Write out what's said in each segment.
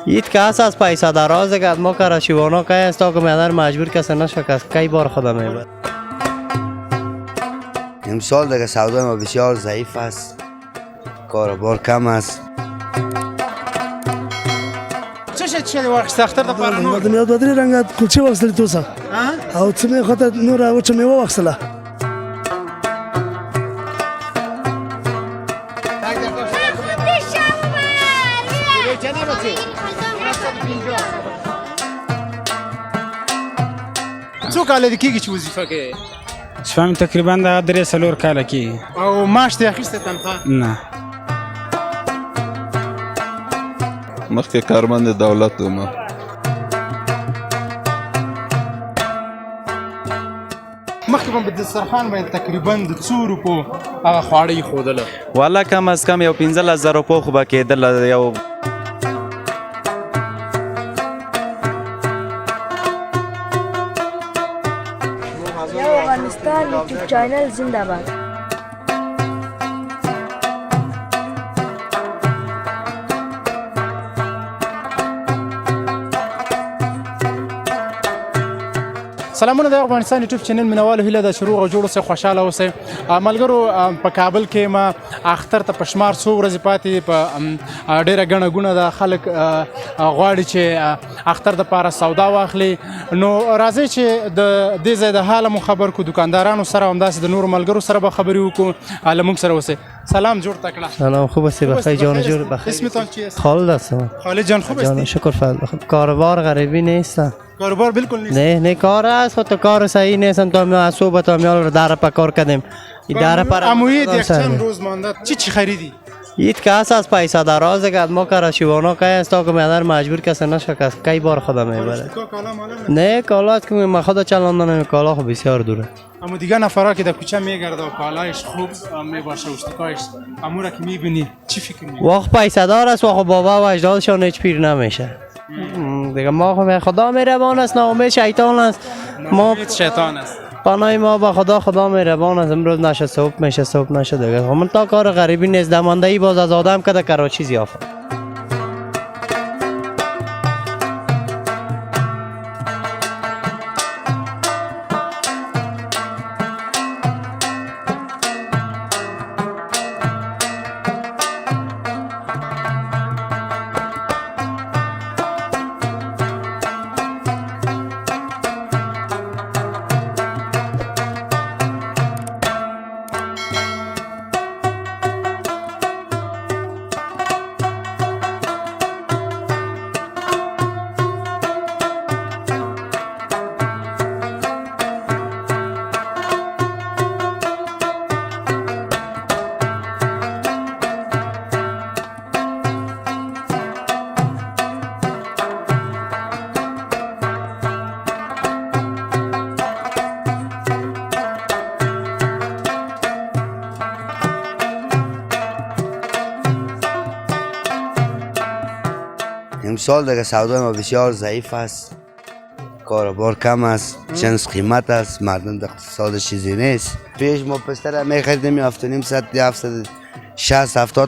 هیچ کس از پیسه دراز که ما کرشیوانا که است تا که مادر مجبور کسی نشکست کی بار خدا میبرد. امسال دیگه سودای ما بسیار ضعیف است، کاروبار کم است. چه شد واخیست اختر د پاره نور د میاد بدري رنګ کلچه واخیستل توسه او څه مې خاطر نور او چې مې واخیستله څو کاله دې کېږي چې وظیفه کوې شپه مې تقریبا د 3-4 کاله کېږي. او معاش دې اخیستی تنخواه؟ نه مخکې کارمند دولت وم. مخکې به په دسترخوان باندې تقریبا د څو روپو هغه خواړه ایښودله. والا کم از کم یو 15,000 روپو خو به کېدل. یو افغانستان یوټیوب چینل زنده باد. سلامونه د افغانستان یوټیوب چینل مینوالو هیله ده چې روغ او جوړ اوسئ، خوشحاله اوسئ. ملګرو په کابل کې ما اختر ته په شمار څو ورځې پاتې په ډېره ګڼه ګوڼه ده. خلک غواړي چې اختر دپاره سودا واخلي. نو راځئ چې د دې ځای د حاله مو خبر کړو، دکاندارانو سره همداسې د نورو ملګرو سره به خبرې وکړو. له موږ سره اوسئ. سلام جور تکړه. سلام، خوب هستی؟ بخیر جان جور بخیر. اسمتان چیست؟ خالد هستم. خالد جان خوب هستی؟ شکر فضل. کاروبار غریبی نیست. کاروبار بالکل نیست. نه کار است، تو کار صحیح نیست. تا ما از صبح تا میال در پا کار کردیم. اداره پر امویت یک چند روز مانده چی خریدی؟ هیچ کس از پیسه دراز که ما کرشیوانا که است تا که مادر مجبور کسی نشکست کی بار خدا میبرد. نه کالا که ما خدا چلاندن کالا خب بسیار دوره. اما دیگه نفرا که در کوچه میگرده و کالایش خوب میباشه اشتکایش امورا که میبینی چی فکر میکنی؟ واقع پیسه دار است، واقع بابا و اجدادشان هیچ پیر نمیشه. دیگه ما خدا مهربان است، ناامید شیطان است. ما شیطان است. پناه ما با خدا مهربان است. امروز نشه صبح میشه صبح نشه دیگه. همون تا کار غریبی نیست. دمانده ای باز از آدم که در کراچی زیافت. امسال دیگه سودای ما بسیار ضعیف است، کاروبار کم است، جنس قیمت است، مردم در اقتصاد چیزی نیست. پیش ما پستر میخریدیم 7,560-70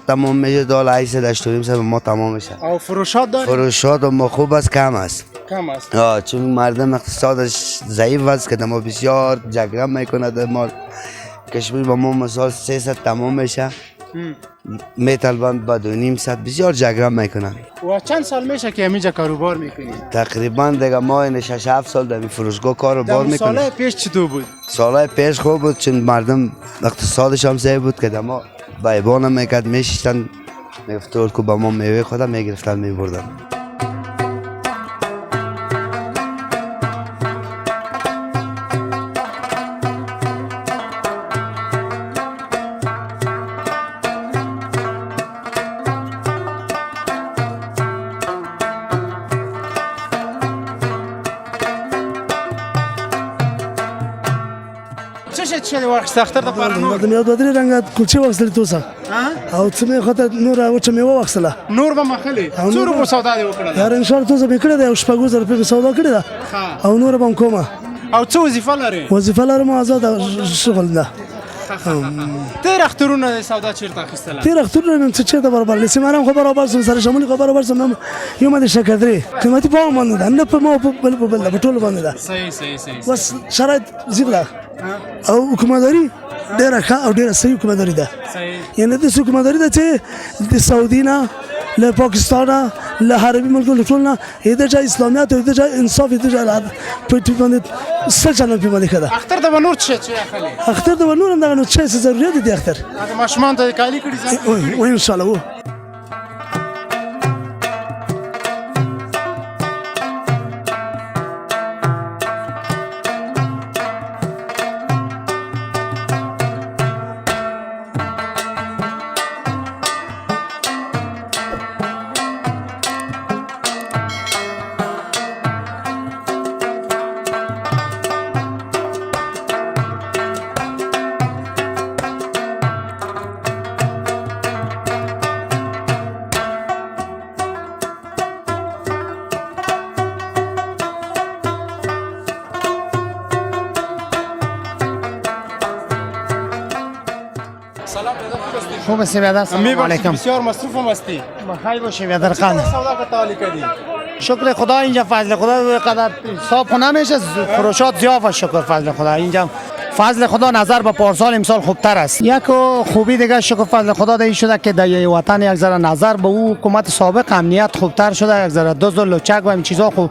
تمام میشه، دال 800 ما تمام میشه. او فروشات داری؟ فروشات ما خوب است، کم است. کم است. چون مردم اقتصادش ضعیف است که ما بسیار جگرم میکنه. در ما کشمیر با ما مثال 300 تمام میشه، میطلبند با 2.5 بسیار جگرم میکنن. و چند سال میشه که همینجا کاروبار میکنی؟ تقریبا دیگه ما این 6-7 سال در فروشگاه کاروبار میکنیم. سالهای پیش چطور بود؟ سالهای پیش خوب بود، چون مردم اقتصادش هم ضعیف بود که ما بایبان هم میکرد، میشتن میگفتن که با ما میوه خودم میگرفتن میبردن. چه واخیست اختر د پاره نور د میاد بدري رنګ کلچه واخیستل توسه او څه مې خاطر نور او چې مې واخیستله نور به مخلي څو روپو سودا دی وکړه؟ یار ان شاء الله توسه به کړه دا شپږ زره په سودا کړی دا او نور به کومه او څه وظیفه لري؟ وظیفه لرم آزاد شغل ده. تیر اخترونه د سودا چیرته اخیستله تیر اخترونه مې څه چېرته برابر لسی مانم خو برابر سم سره شمولي خو برابر سم یو مې شکردري قیمتي په باندې ده نه په ما په بل په ټول باندې ده صحیح بس شرایط زیبلا او حکومتداري ډېره ښه او ډېره صحیح حکومتداري ده یعنې داسې حکومتداري ده چې د سعودي نه له پاکستان له عربي ملکونو له ټول نه د جای اسلامیت او د جای انصاف د جای په ټول باندې سل چنه په باندې کړه اختر د نور څه اخلي اختر د نور هم دغه نو څه ضرورت دي اختر د ماشومان ته کالی کړي او ان شاء الله خوب است بیادر سلام علیکم بسیار مصروف هم هستی بخیر باشی بیادر خان سودا که تعالی کردی شکر خدا اینجا فضل خدا قدر صاف نمیشه فروشات زیاد شکر فضل خدا اینجا فضل خدا نظر به پارسال امسال خوبتر است یک خوبی دیگه شکر فضل خدا این شده که در وطن یک ذره نظر به او حکومت سابق امنیت خوبتر شده یک ذره دزد و لچک و این چیزا خوب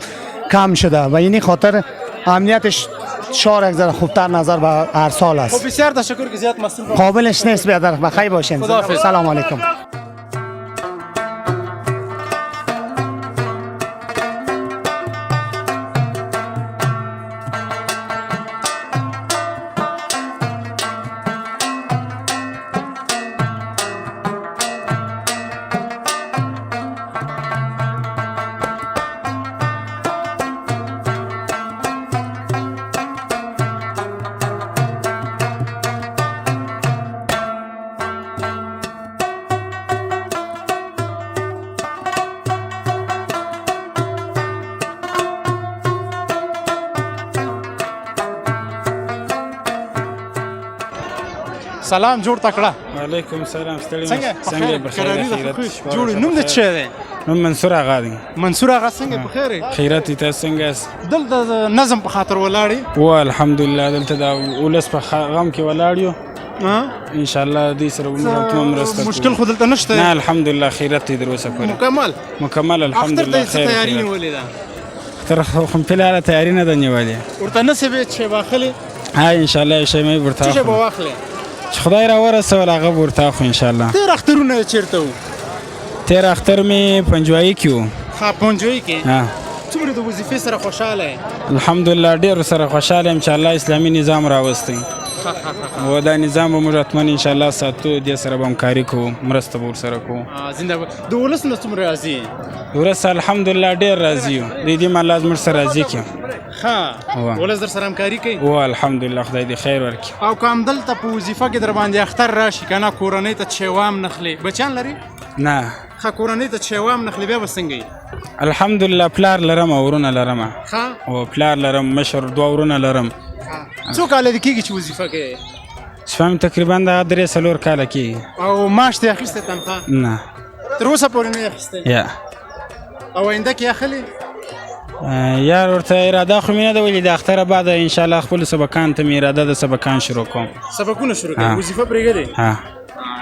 کم شده و اینی خاطر امنیتش شهر یک ذره خوبتر نظر به هر سال است. خب بسیار تشکر که زیاد مصروف قابلش نیست بیادر بخیر باشین. سلام علیکم. سلام جوړ تکړه وعلیکم السلام ستړي څنګه بخیر جوړ نوم د چا دی نوم منصور آغا دی منصور آغا څنګه په خیر خیرت ته څنګه است دلته نظم په خاطر ولاړی و الحمدلله دلته دا ولس په غم کې ولاړ یو ان شاء الله دې سره مرسته مشکل خو دلته نشته نه الحمدلله خیرت دې دروسه کړې مکمل الحمدلله خیر تیاری نیولې ده تر خو په لاله تیاری نه ده نیولې ورته نسبه چې واخلې ها ان شاء الله شي مې ورته چې به واخلې خدای را ورسول هغه ورته خو ان شاء الله تیر اخترونه چیرته وو تیر اختر می پنجوایی کیو ها پنجوایی کې ها څومره د وظیفې سره خوشاله الحمدلله ډیر سره خوشاله ام چې الله اسلامي نظام راوستي و دا نظام به موږ اتمن ان شاء الله ساتو دې سره به همکاري کوو مرسته به ورسره کوو زنده باد د ولس نه څومره راضي ولس الحمدلله ډیر راضي یو د دې مال لازم سره راضي کیم ها ولس در سره همکاري کوي او الحمدلله خدای دې خیر ورکړي او کوم دلته په وظیفه کې در باندې اختر راشي کنه کورنۍ ته چوام نخلي بچان لري نه خا کورنۍ ته چوام نخلي بیا وسنګي الحمدلله پلار لرم او ورونه لرم ها او پلار لرم مشر دوه ورونه لرم څو کال د کېږي چې وظیفه کوي شپم تقریبا د 3 کال کې او معاش ته اخیسته تنخواه نه تر اوسه پورې نه اخیسته یا او آینده کې اخلي یار ورته اراده خو مینه د ولې د اختر بعد ان شاء الله خپل سبقان ته اراده د سبقان شروع کوم سبقونه شروع کوي وظیفه پرېږدي ها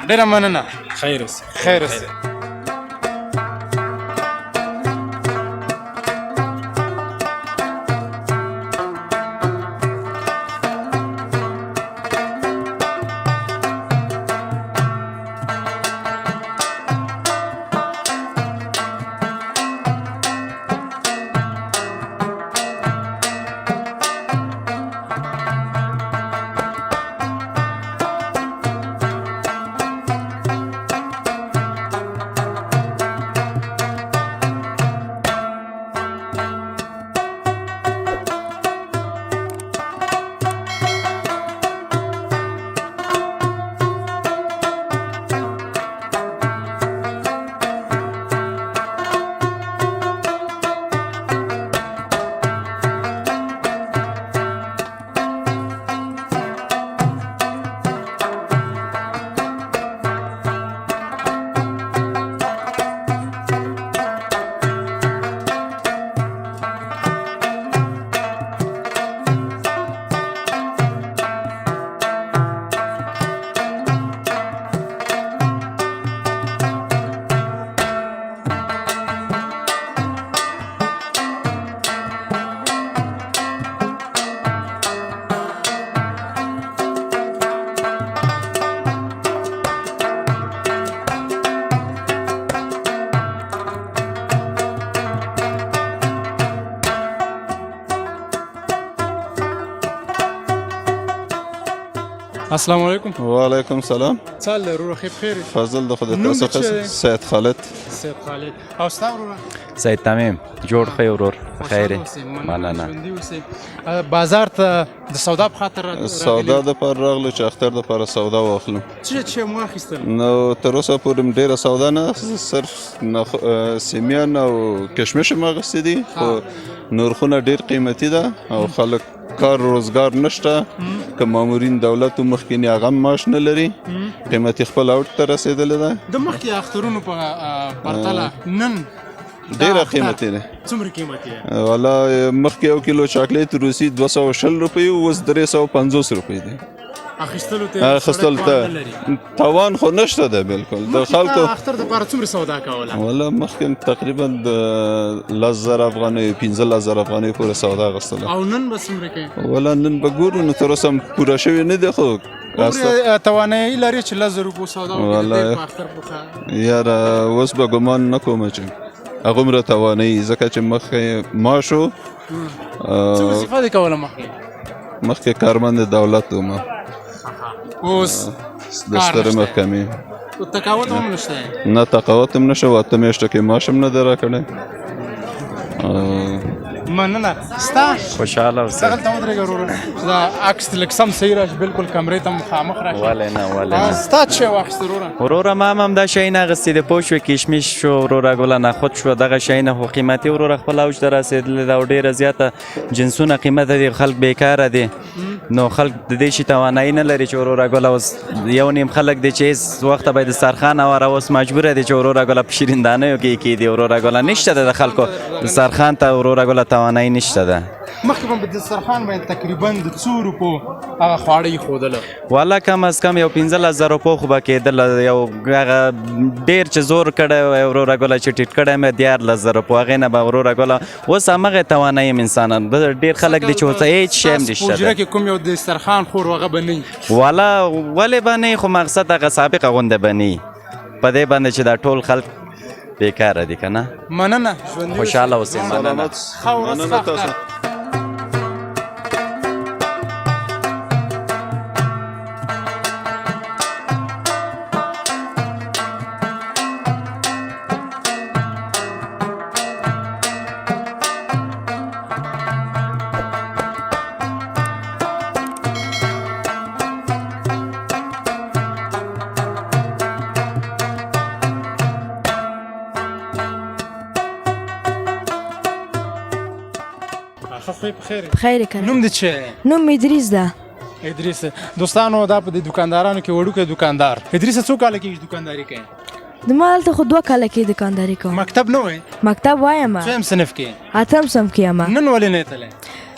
ډېره مننه خیر اوسه خیر اوسه السلام علیکم. وعلیکم سلام. څه حال دی وروره؟ ښه بخیر یې؟ فضل د خدای نوم تاسو دې څه دی؟ ښه سید خالد. سید خالد. او ستا وروره؟ سید تمیم جوړ ښه ورور خیر مننه. ژوندي اوسئ. بازار ته د سودا په خاطر سودا د پر راغلو چې اختر د پر سودا واخلو. څه مو واخیستل؟ نو تر اوسه پورې م ډیره سودا نه، صرف سیمیان او کشمش م اخیستي دي، خو نرخونه ډیر قیمتي ده او خلک کار روزګار نشته. که مامورین دولت مخکینی هغه معاش نه لري، قیمتي خپل اوټ ته رسیدلې ده. د مخکې اخترونو په پرتله نن ډیره قیمتي ده. څومره قیمتي ده؟ والا مخکې یو کیلو چاکلیټ روسي 220 روپۍ، اوس 350 روپۍ دی. اخیستلو ته تاوان خو نشته ده بالکل. د خلکو اختر دپاره څومره سودا کوله؟ والا مخکې تقریبا د 10,000 افغانۍ 15,000 افغانۍ پورې سودا اخیستله. او نن به څومره کوي؟ والا نن به ګورو، نو تر اوسه پوره شوې نه دی، خو توانایي لري چې 10,000 روپو سودا وکړي په اختر په یاره اوس به ګمان نه کوم چې هغومره توانایي، ځکه چې مخکې معاش و. څه وظیفه دې کوله مخکې؟ مخکې کارمند دولت وم، اوس د سترې محکمې. تقاوت هم نشته؟ نه تقاوت هم نشته، 8 میاشتې کې معاش هم نه دی راکړی. مننه. ستا خوشحاله اوسئ. دغلته ودرېږه وروره، دا عکس لږ سم صحیح راشي، بالکل کمرې ته مخامخ راشي. ولې نه ستا څه شی واخیست وروره؟ وروره ما هم دا شی نه اخیستي دی، پوه شوې کشمش شو وروره، ګله نخود شو، دغه شیونه خو قیمتي وروره خپل اوج ته رسېدلي ده او ډېره زیاته جنسونه قیمته دي، خلک بیکاره دي، نو خلک د دې شي توانایي نه لري چې وروره ګله اوس یو نیم خلک دی چې هېڅ وخته به یې دسترخوان هواره، اوس مجبوره دی چې وروره ګله په شیرندانیو کې یې کېږدي. وروره ګله نشته ده د خلکو دسترخوان ته وروره ګله توانایي نشته ده. مخکې به په دسترخوان باندې تقریبا د څو روپو هغه خواړه ایښودله؟ والا کم از کم یو 15,000 روپو خو به کېدله، یو هغه ډېر چې زور کړی وی وروره ګله چې ټیټ کړی مې 14,000 روپو، هغې نه به وروره ګله اوس همغې توانایي یم انسانان. ډېر خلک دي چې ورته هېڅ شی هم نشته ده. حجره کې کوم یو دسترخوان خور هغه به نه وي؟ والا ولې به نه وي، خو مقصد هغه سابقه غونده به نه وي، په دې باندې چې دا ټول خلک بیکاره دي که نه. مننه. خوشحاله اوسئ. مننه. مننه تاسو. بخیر کنه. نوم دې څه؟ نوم ادریس ده. ادریس. دوستانو دا په دې دکاندارانو کې وړوکی دکاندار. ادریس څو کاله کېږي دکانداري کوي؟ د ما هلته خو 2 کاله کې دکانداري کوم. مکتب نه وای؟ مکتب وایم. څویم صنف کې؟ 8م صنف کې یم. نن ولې نه تللی؟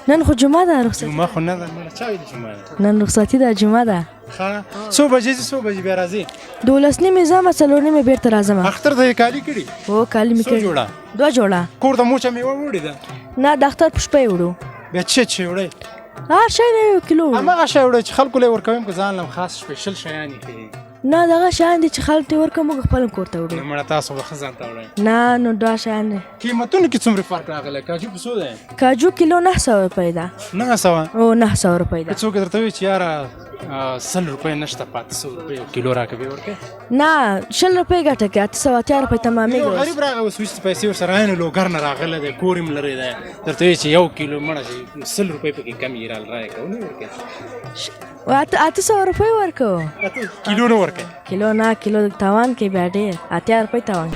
نن خو جمعه ده، رخصتي. جمعه خو نه ده، چا ویلي جمعه ده؟ نن رخصتي ده، جمعه ده. ښه. څو بجې ځې څو بجې بیا راځې؟ 12 ځم، 4 بیرته راځم. اختر ته یې کالي کړي؟ هو کالي مې کړي. 2 جوړه. کور ته موچه میوه وړې ده؟ نه د اختر په شپه یې وړو. بیا څه وړې؟ هر شی نه 1 کیلو وړو. هماغه شی وړې چې خلکو له ورکوم که ځان لم خاص سپیشل شیان یې ښیي؟ نه دغه شیان دي چې خلک ته ورکوم، موږ خپل کور ته وړو. نو مړه تاسو به ښه ځان ته وړئ؟ نه نو دا شیان دي. قیمتونو کې څومره فرق راغلی؟ کاجو په څو دی؟ کاجو کیلو 900 روپۍ ده. 900؟ او 900 روپۍ ده. څوک درته وایي چې یاره 100 روپۍ نشته، 500 روپۍ یو کیلو راکړه بیا ورکوې؟ نه 100 روپۍ ګټه کوي، 880 روپۍ تمامېږي. یو غریب راغی اوس ویسته پیسې ورسره عین لوګر نه راغلی دی، کور یې لرې دی، درته وایي چې 1 کیلو مړه 100 روپۍ پکې کم یې رایې کوو نه ورکوې؟ 800 روپۍ ورکوو. کیلو نه ورکوې؟ کیلو نه، کیلو تاوان کوي بیا ډېر، 80 روپۍ تاوان.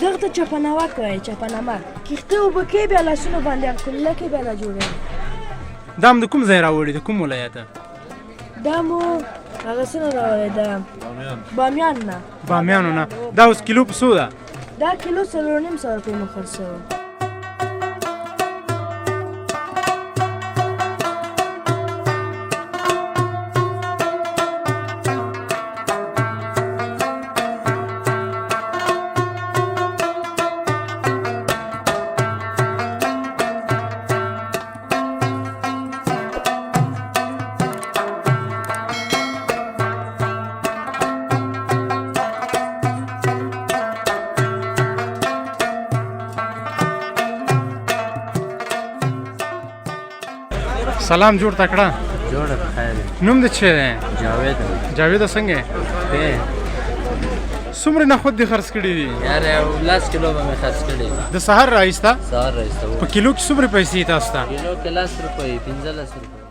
دغه ته چپناوه کوي، چپنامه کښته اوبه کوي، بیا لاسونه باندې کله کوي، بیا را جوړوي. دا هم د کوم ځای راوړي، د کوم ولایته؟ دا مو هغه څنګه راوړی ده؟ بامیان نه. بامیانو نه. دا اوس کیلو په څو ده؟ دا کیلو 4.5 روپۍ مو خرڅوو. سلام جوړ تکړه. جوړه په خیر نوم د چی دی جاوید جاوید څنګه په څومره نخود دي خرڅ کړي دي یار 10 کیلو به مې خرڅ کړي د سحر راایسته سهار راځه په کیلو کې څومره پیسې تاسو ته کیلو کې 10 روپۍ 15 روپۍ